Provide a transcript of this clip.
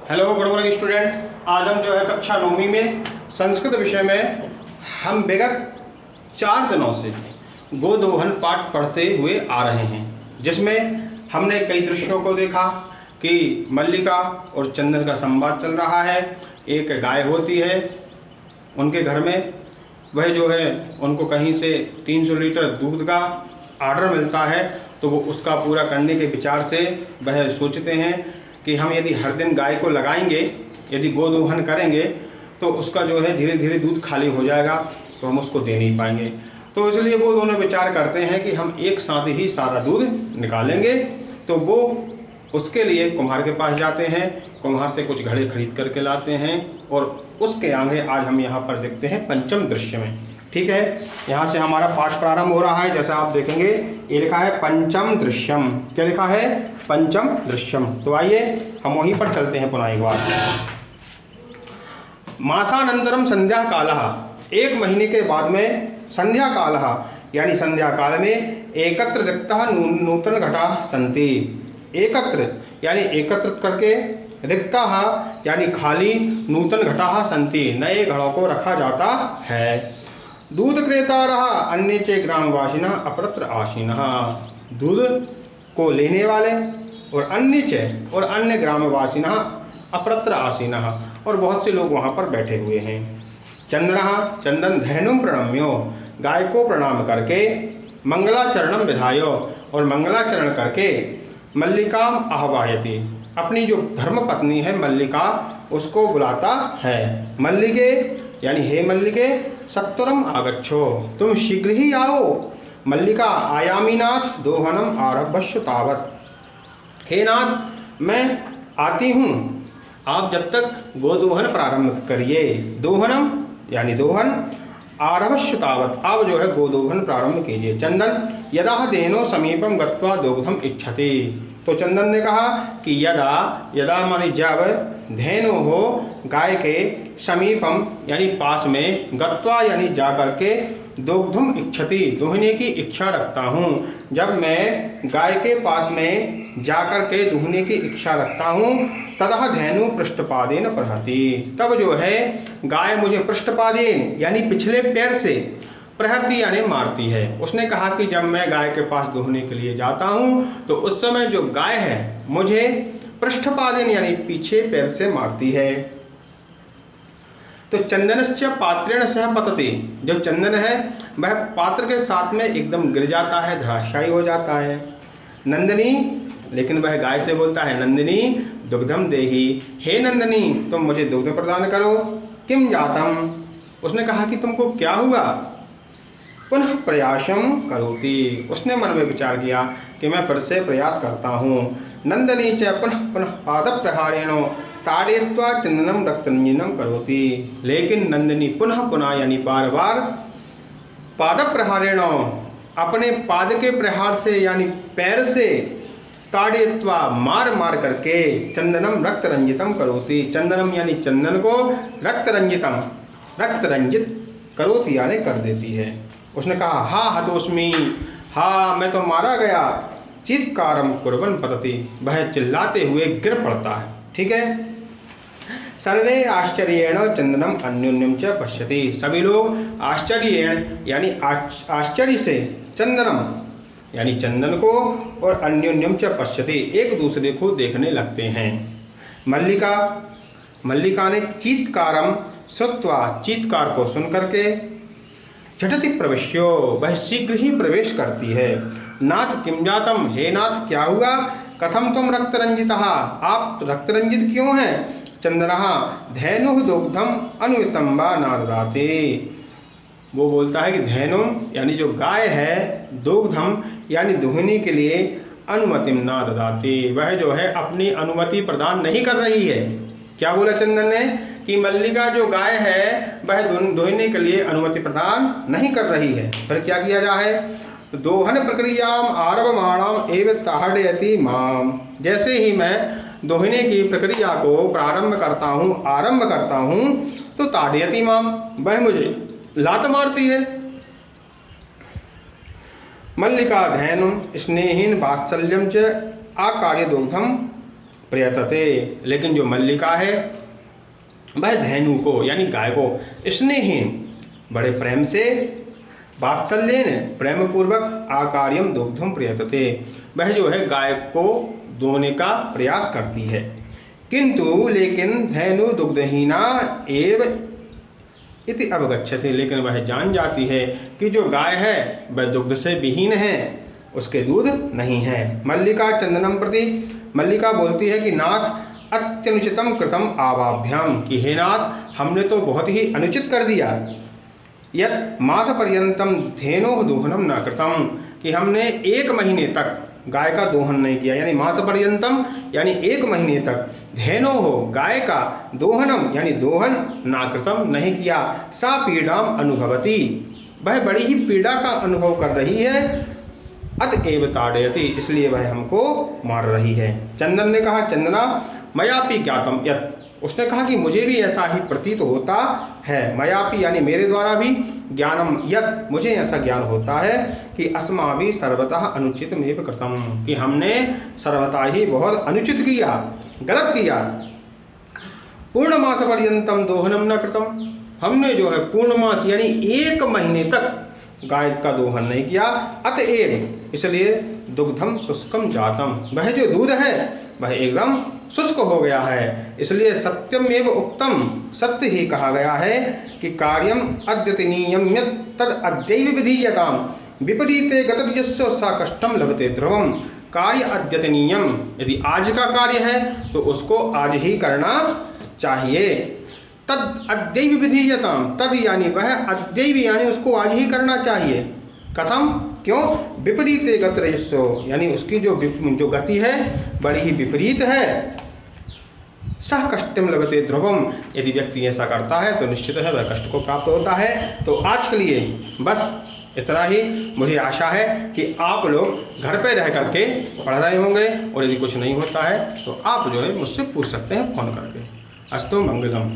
Hello good morning students. आज हम जो है कक्षा 9वीं में संस्कृत विषय में हम विगत 4 दिनों से गोदोहन पाठ पढ़ते हुए आ रहे हैं, जिसमें हमने कई दृश्यों को देखा कि मल्लिका और चंदन का संवाद चल रहा है। एक गाय होती है उनके घर में, वह जो है उनको कहीं से 300 लीटर दूध का आर्डर मिलता है, तो वो उसका पूरा करने के विचार से वह सोचते हैं कि हम यदि हर दिन गाय को लगाएंगे, यदि गोदोहन करेंगे तो उसका जो है धीरे धीरे दूध खाली हो जाएगा, तो हम उसको दे नहीं पाएंगे। तो इसलिए वो दोनों विचार करते हैं कि हम एक साथ ही सारा दूध निकालेंगे। तो वो उसके लिए कुम्हार के पास जाते हैं, कुम्हार से कुछ घड़े खरीद करके लाते हैं और उसके आगे आज हम यहाँ पर देखते हैं पंचम दृश्य में। ठीक है, यहाँ से हमारा पाठ प्रारंभ हो रहा है। जैसा आप देखेंगे ये लिखा है पंचम दृश्यम। क्या लिखा है? पंचम दृश्यम। तो आइए हम वहीं पर चलते हैं पुनः एक बार। मासानंतरम संध्या कालः, 1 महीने के बाद में संध्या कालः यानी संध्या काल में एकत्र रिक्तः नूतन घटा संति। एकत्र यानी एकत्रित करके, रिक्तः यानी खाली, नूतन घटा संति नए घड़ों को रखा जाता है। दूध क्रेतारः अन्य चे ग्रामवासिनः अपरत्र आसीनः, दूध को लेने वाले और अन्य ग्रामवासिनः अपरत्र आसीनः, और बहुत से लोग वहाँ पर बैठे हुए हैं। चंद्रः चंदन धैनुम प्रणम्यो, गाय को प्रणाम करके, मंगलाचरणम विधायो और मंगलाचरण करके, मल्लिकाम आह्वायति अपनी जो धर्मपत्नी है मल्लिका उसको बुलाता है। मल्लिके यानी हे मल्लिके सत्वरम आगच्छो, तुम शीघ्र ही आओ। मल्लिका आयामी नाथ दोहनम आरभ्यश्व तावत, हे नाथ मैं आती हूँ, आप जब तक गोदोहन प्रारंभ करिए। दोहनम यानी दोहन, आरभ्यश्व तावत आप जो है गोदोहन प्रारंभ कीजिए। चंदन यदा धेनो समीपम गत्वा दुग्धम इच्छति, तो चंदन ने कहा कि यदा मानी जब, धेनु हो गाय के, समीपम यानी पास में, गत्वा यानी जा करके, दुग्धम इच्छति दुहने की इच्छा रखता हूँ। जब मैं गाय के पास में जा करके दुहने की इच्छा रखता हूँ, ततः धेनु पृष्ठपादेन प्रहति, तब जो है गाय मुझे पृष्ठपादेन यानी पिछले पैर से प्रहरती यानी मारती है। उसने कहा कि जब मैं गाय के पास दुहने के लिए जाता हूँ तो उस समय जो गाय है मुझे पृष्ठपादेन यानी पीछे पैर से मारती है। तो चंदनस्य पात्रेण सह पतति, जो चंदन है वह पात्र के साथ में एकदम गिर जाता है, धराशायी हो जाता है। नंदिनी, लेकिन वह गाय से बोलता है नंदिनी दुग्धम देहि, हे नंदिनी तुम मुझे दुग्ध प्रदान करो। किम जातम, उसने कहा कि तुमको क्या हुआ। पुनः प्रयासम करोति, उसने मन में विचार किया कि मैं फिर से प्रयास करता हूँ। नंदिनी च पुनः पुनः पाद प्रहारेणो ताड़यित्वा चंदनम रक्तरंजनम करोति, लेकिन नंदिनी पुनः पुनः यानी बार बार पाद प्रहारेणो अपने पाद के प्रहार से यानी पैर से, ताड़यित्वा मार मार करके, चंदनम रक्तरंजितम करोति, चंदनम यानी चंदन को, रक्तरंजितम रक्तरंजित करोति यानी कर देती है। उसने कहा हा हतोस्मी, हा मैं तो मारा गया। चित्कारम कुर्बन पतति, वह चिल्लाते हुए गिर पड़ता है। ठीक है। सर्वे आश्चर्येण चंदनम अन्योन्यम च पश्यति, सभी लोग आश्चर्येण यानी आश्चर्य से, चंदनम यानी चंदन को, और अन्योन्यम च पश्यति एक दूसरे को देखने लगते हैं। मल्लिका ने चीत्कारम श्रुत्वा, चीत्कार को सुन करके, झटति प्रवेश्यो वह शीघ्र ही प्रवेश करती है। नाथ किम जातम, हे नाथ क्या हुआ। कथम तुम रक्तरंजितः, आप रक्तरंजित क्यों हैं। चंद्रः धेनु दुग्धम अनुमितम वा नाददाति, वो बोलता है कि धेनु यानी जो गाय है, दुग्धम यानी दुहने के लिए, अनुमतिम नाददाति वह जो है अपनी अनुमति प्रदान नहीं कर रही है। क्या बोला चंदन ने कि मल्लिका जो गाय है वह दुहने के लिए अनुमति प्रदान नहीं कर रही है। फिर क्या किया जाए। दोहन प्रक्रियाम आरभमाणाम एव ताड़यति माम, जैसे ही मैं दोहने की प्रक्रिया को आरंभ करता हूँ तो ताड़यति माम वह मुझे लात मारती है। मल्लिका धैनुम स्नेहीन वात्सल्यम च आकार्य दुग्धम प्रयतते, लेकिन जो मल्लिका है वह धेनु को यानी गाय को स्नेहीन बड़े प्रेम से वात्सल्येन प्रेम पूर्वक आकार्यम दुग्धम प्रयतते, वह जो है गाय को दोहने का प्रयास करती है। किंतु लेकिन धेनु दुग्धहीना एव इति अवगच्छते, लेकिन वह जान जाती है कि जो गाय है वह दुग्ध से विहीन है, उसके दूध नहीं है। मल्लिका चंदनम प्रति, मल्लिका बोलती है कि नाथ अत्यनुचितम कृतम आवाभ्याम, कि हे नाथ हमने तो बहुत ही अनुचित कर दिया। यत् मास पर्यंतम धेनो दोहनम न कृतम, कि हमने 1 महीने तक गाय का दोहन नहीं किया, यानी मास पर्यंतम यानी 1 महीने तक, धेनो हो गाय का दोहनम यानी दोहन नाकृतम नहीं किया, सा पीड़ाम अनुभवती, वह बड़ी ही पीड़ा का अनुभव कर रही है, अतएव ताड़यति, इसलिए वह हमको मार रही है। चंदन ने कहा चंदना मयापि ज्ञातम यत्, उसने कहा कि मुझे भी ऐसा ही प्रतीत होता है, मयापि यानी मेरे द्वारा भी, ज्ञानम यत् मुझे ऐसा ज्ञान होता है कि अस्माभि सर्वतः अनुचितमेव कृतम, कि हमने सर्वथा ही बहुत अनुचित किया, गलत किया। पूर्णमास पर्यंतम दोहनम न कृतम, हमने जो है पूर्णमास यानी 1 महीने तक गाय का दोहन नहीं किया, अतएव इसलिए दुग्धम शुष्कम जातम, वह जो दूध है वह एकदम शुष्क हो गया है, इसलिए सत्यमेव उक्तम, सत्य ही कहा गया है कि कार्यम अद्यतनीयम तद अद्यैव विधीयताम विपरीते गतयस्य सा कष्टम लभते ध्रुवम, कार्य अद्यतनीयम, यदि आज का कार्य है तो उसको आज ही करना चाहिए। तद अद्यैव विधीयताम, तद यानी वह, अद्यैव यानी उसको आज ही करना चाहिए। कथम, क्यों? विपरीते गतयस्य, यानी उसकी जो गति है बड़ी ही विपरीत है। सह कष्टम लभते ध्रुवम, यदि व्यक्ति ऐसा करता है तो निश्चित है वह कष्ट को प्राप्त होता है। तो आज के लिए बस इतना ही। मुझे आशा है कि आप लोग घर पे रह करके पढ़ रहे होंगे, और यदि कुछ नहीं होता है तो आप जो है मुझसे पूछ सकते हैं फ़ोन करके। अस्तु मंगलम।